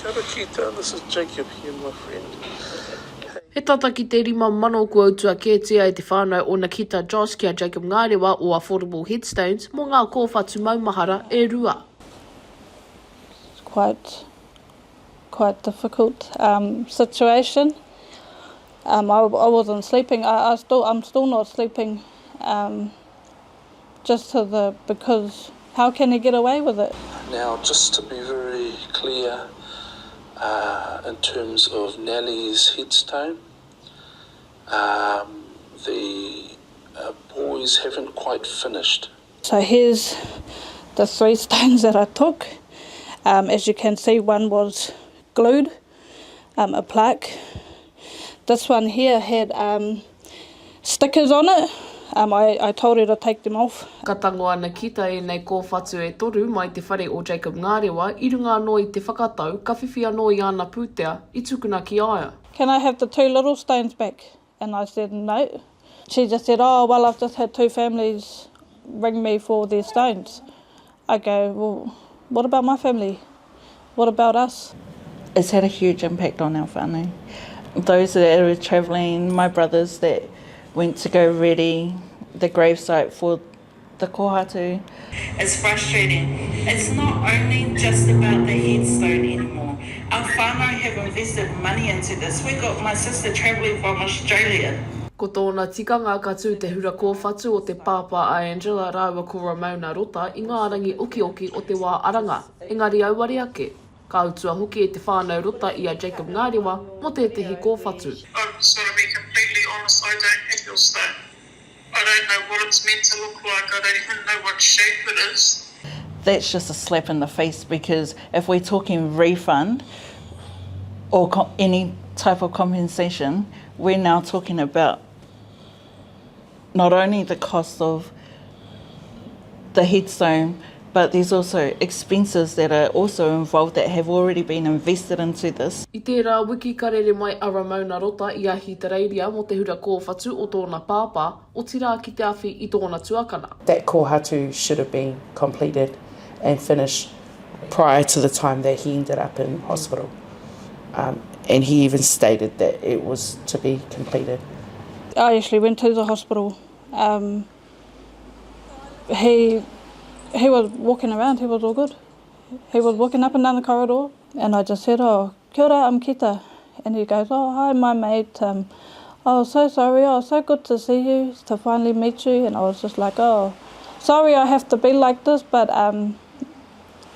Kia ora kita, this is Jacob here, my friend. He tata ki te 5 mano kua utua kētia e te whānau o na kita Josh kia Jacob Ngarewa o Affordable Headstones mō ngā kōwhatu maumahara e rua. It's quite difficult situation. I wasn't sleeping. I'm still not sleeping. Because how can he get away with it? Now, just to be very clear, in terms of Nellie's headstone, the boys haven't quite finished. So here's the 3 stones that I took. As you can see, one was glued, a plaque. This one here had stickers on it. I told her to take them off. Ka tango ana kita e nei kōwhatu e toru mai te whare o Jacob Ngarewa, i runga anō i te whakatau, ka whiwhi anō i ana pūtea, i tukuna ki aia. Can I have the 2 little stones back? And I said no. She just said, oh, well, I've just had 2 families ring me for their stones. I go, well, what about my family? What about us? It's had a huge impact on our whānau. Those that were travelling, my brothers that went to go ready the gravesite for the kōhatu. It's frustrating. It's not only just about the headstone anymore. Our whānau have invested money into this. We got my sister travelling from Australia. Ko tōna tikanga ka tū te hura kōwhatu o te pāpā a Angela rāua ko Ramona Rota i ngā rangi uki o te wā aranga. Engari auare ake, ka utua hoki e te whānau Rota i a Jacob Ngarewa mo tētahi kōwhatu. I've just got to be completely honest, I don't have your stone. I don't know what it's meant to look like, I don't even know what shape it is. That's just a slap in the face, because if we're talking refund or any type of compensation, we're now talking about not only the cost of the headstone, but there's also expenses that are also involved that have already been invested into this. I tērā wiki karere mai a Ramona Rota i ahi te reiria mo te hura kōwhatu o tōna pāpā o tira ki te awhi i tōna tuakana. That kōhatu should have been completed and finished prior to the time that he ended up in hospital. And he even stated that it was to be completed. I actually went to the hospital. He was walking around, he was all good. He was walking up and down the corridor, and I just said, oh, kia ora, I'm Kita. And he goes, oh, hi, my mate. Oh, so sorry, oh, so good to see you, to finally meet you. And I was just like, oh, sorry I have to be like this, but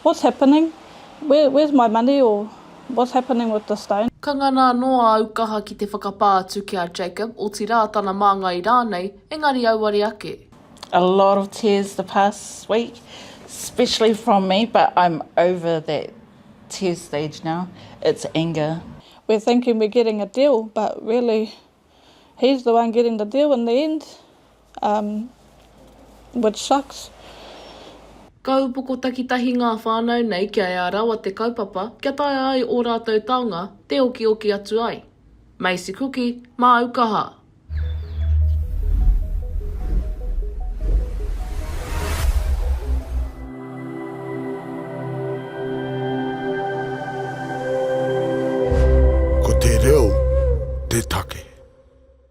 what's happening? Where's my money, or what's happening with the stone? Ka ngana noa Aukaha ki te whakapātu ki a Jacob o tira tana māngai rānei, engari auare ake. A lot of tears the past week, especially from me, but I'm over that tear stage now. It's anger. We're thinking we're getting a deal, but really he's the one getting the deal in the end, which sucks. Kaupoko takitahi ngā whānau nei kia e arawa te kaupapa, kia tae ai o rātou taonga, te oki atu ai. Maisi kuki, mā Aukaha.